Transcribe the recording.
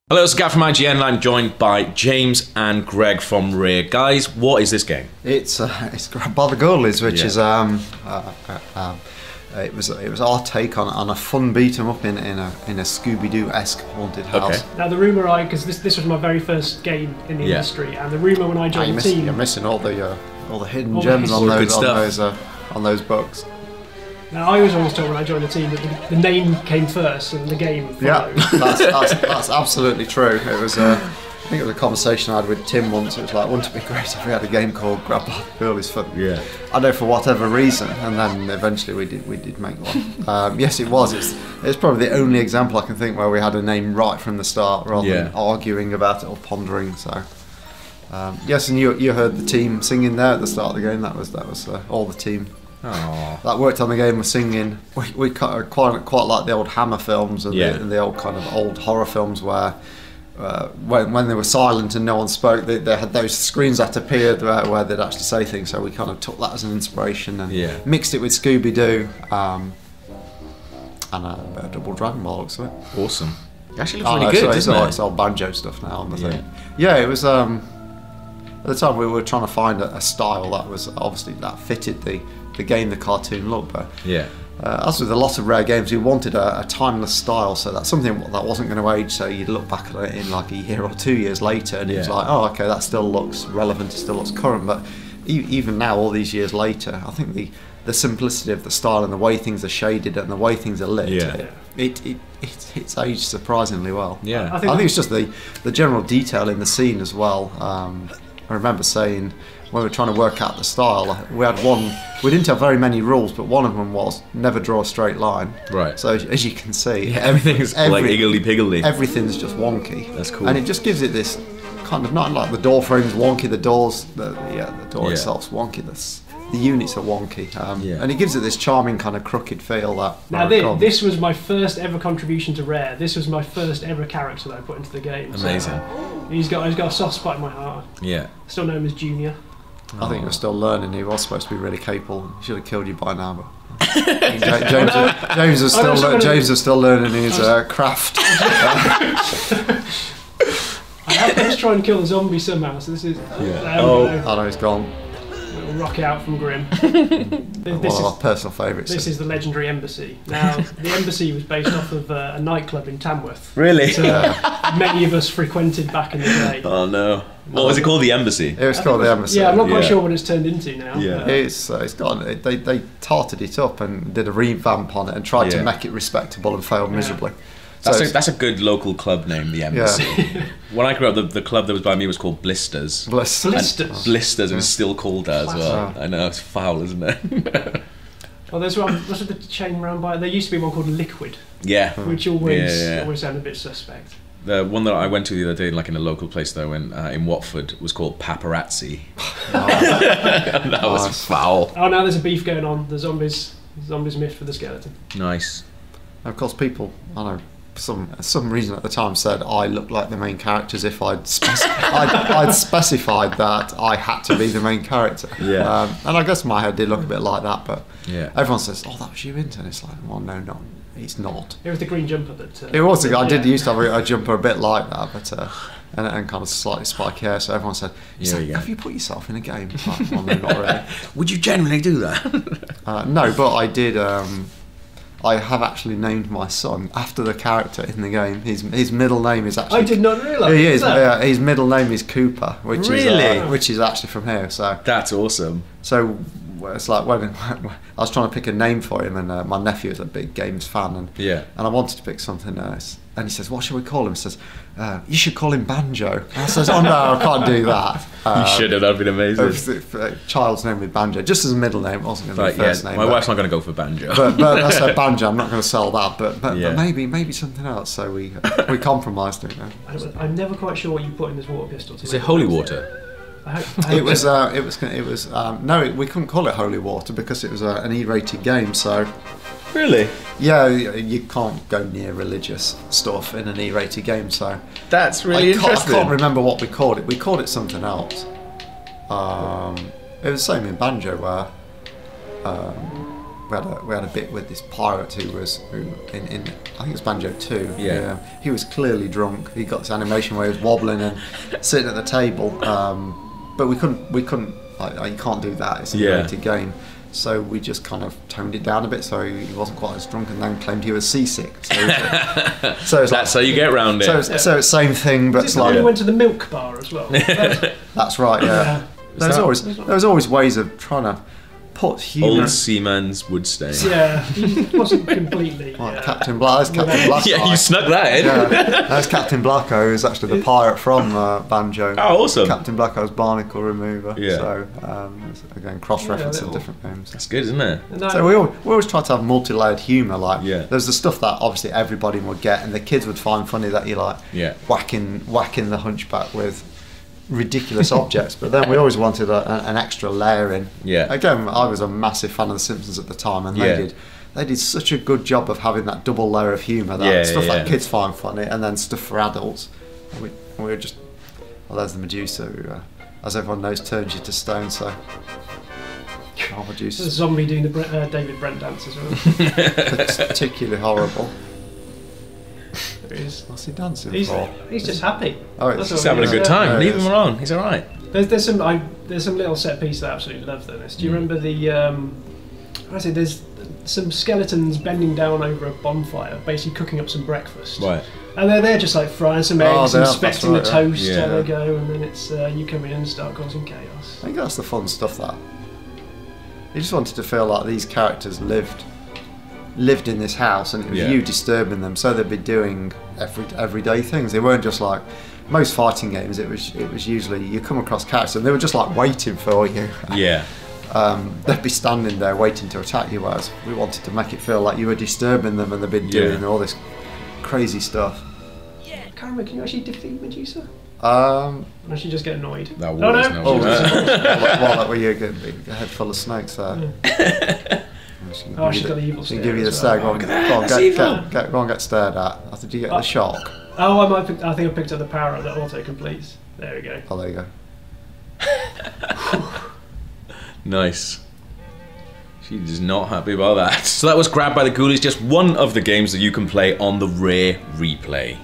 Hello, it's Gav from IGN and I'm joined by James and Greg from Rear. Guys, what is this game? It's By The Ghoulies, which is it was our take on a fun beat 'em up in a Scooby-Doo-esque haunted house. Okay. Now the rumour because this was my very first game in the industry, and the rumour when I joined the team, you're missing all the hidden gems on those books. Now I was always told when I joined the team that the name came first and the game followed. Yeah, that's absolutely true. It was I think it was a conversation I had with Tim once. It was like, wouldn't it be great if we had a game called By The Ghoulies for I know for whatever reason, and then eventually we did make one. Yes, it was. It's probably the only example I can think where we had a name right from the start, rather than arguing about it or pondering. So yes, and you heard the team singing there at the start of the game. That was all the team. Aww. That worked on the game was singing. We quite like the old Hammer films and the old kind of old horror films where when they were silent and no one spoke, they had those screens that appeared where they'd actually say things. So we kind of took that as an inspiration and mixed it with Scooby-Doo and a bit of Double Dragon Ball, looks of it. Awesome. It actually looks really good, doesn't it? It's all banjo stuff now on the thing. Yeah, it was. At the time we were trying to find a style that was obviously that fitted the game, the cartoon look, but as with a lot of Rare games, we wanted a timeless style, so that's something that wasn't going to age, so you'd look back at it in like a year or 2 years later and it was like, oh okay, that still looks relevant, it still looks current. But even now, all these years later, I think the simplicity of the style and the way things are shaded and the way things are lit, it's aged surprisingly well. I think it's just the general detail in the scene as well. I remember saying, when we were trying to work out the style, we didn't have very many rules, but one of them was never draw a straight line. Right. So as you can see, everything's like higgledy-piggledy. Everything's just wonky. That's cool. And it just gives it this kind of, not like the door frame's wonky, the door itself's wonky, the units are wonky, and it gives it this charming kind of crooked feel. This was my first ever contribution to Rare. This was my first ever character that I put into the game. Amazing. So, he's got a soft spot in my heart. Yeah. Still know him as Junior. I think you're still learning. He was supposed to be really capable. He should have killed you by now, but James is still learning his craft. I was trying to kill the zombie somehow. So this is. I know he's gone. Rocket out from Grimm. One of our personal favourites. This is the legendary Embassy. Now, the Embassy was based off of a nightclub in Tamworth. Really? So many of us frequented back in the day. Oh no! What was it called? The Embassy. It was called the Embassy. Yeah, I'm not quite sure what it's turned into now. Yeah, it's gone. They tarted it up and did a revamp on it and tried to make it respectable and failed miserably. That's a good local club name, the Embassy. When I grew up, the club that was by me was called Blisters. Blisters, and it's still called that as well. I know, it's foul, isn't it? Well, there's the chain round by. There used to be one called Liquid. Yeah. Which always sounded a bit suspect. The one that I went to the other day, like in a local place though, in Watford, was called Paparazzi. That was foul. Oh, now there's a beef going on. The zombies miffed with the skeleton. Nice. Of course, people, I know, for some reason at the time said I looked like the main character as if I'd specified that I had to be the main character. Yeah. And I guess my head did look a bit like that, but everyone says, "Oh, that was you, Inter." And it's like, well, no, it's not. It was the green jumper that. It was. I did used to have a jumper a bit like that, but and kind of slightly spiky hair. So everyone said, "Have you put yourself in a game?" Like, well, no, not really. Would you generally do that? No, but I did. I have actually named my son after the character in the game. His middle name is actually. I did not realise. He is. His middle name is Cooper, which is actually from here. So that's awesome. So it's like when I was trying to pick a name for him, and my nephew is a big games fan, and I wanted to pick something nice. And he says, "What should we call him?" He says, "You should call him Banjo." And I says, "Oh no, I can't do that." You should have. That'd been amazing. Child's name with Banjo, just as a middle name. It wasn't going to be first name. My wife's not going to go for Banjo. But I said Banjo. I'm not going to sell that. But maybe something else. So we compromised it. I'm never quite sure what you put in this water pistol. Is it holy water? It was no, we couldn't call it holy water because it was an E-rated game. So really, yeah, you can't go near religious stuff in an E-rated game. So that's really interesting. I can't remember what we called it. We called it something else. It was the same in Banjo where we had a bit with this pirate who in I think it was Banjo 2. Yeah. He was clearly drunk. He got this animation where he was wobbling and sitting at the table. But we couldn't. You can't do that. It's a rated game. So we just kind of toned it down a bit so he wasn't quite as drunk, and then claimed he was seasick. So it's that's how you get around it. So it's same thing, but it's like you went to the milk bar as well. That's right. Yeah. There's always ways of trying to put humour. Old seaman's wood stain. Yeah, he wasn't completely. Captain Black. Yeah, you snuck that in. That's Captain Blacko, who's actually the pirate from Banjo. Oh, awesome. Captain Blacko's barnacle remover. Yeah. So again, cross-referencing different games. That's good, isn't it? So we always try to have multi-layered humour. Like there's the stuff that obviously everybody would get, and the kids would find funny, that you like whacking the hunchback with ridiculous objects, but then we always wanted an extra layer in. Again, I was a massive fan of The Simpsons at the time, and they did such a good job of having that double layer of humour, that stuff that kids find funny, and then stuff for adults. And we were just, well, there's the Medusa, who, as everyone knows, turns you to stone. So There's a zombie doing the David Brent dance as well. It's particularly horrible. What's he dancing for? He's just happy. He's having a good time. Leave him alone. He's all right. There's some little set pieces I absolutely love in this. Do you remember there's some skeletons bending down over a bonfire, basically cooking up some breakfast. Right. And they're just like frying some eggs, inspecting the toast, there they go, and then it's you come in and start causing chaos. I think that's the fun stuff. That you just wanted to feel like these characters lived in this house, and it was you disturbing them, so they'd be doing everyday things. They weren't just like most fighting games. It was usually you come across characters and they were just like waiting for you. They'd be standing there waiting to attack you, whereas we wanted to make it feel like you were disturbing them, and they'd been doing all this crazy stuff. Can you actually defeat Medusa? Or does she just get annoyed? What, were you getting a head full of snakes there? She's got the evil stare. She'll give you the stare. Go on, get stared at. Did you get the shock? Oh, I think I picked up the power that auto completes. There we go. Oh, there you go. Nice. She's not happy about that. So that was Grabbed by the Ghoulies, just one of the games that you can play on the Rare Replay.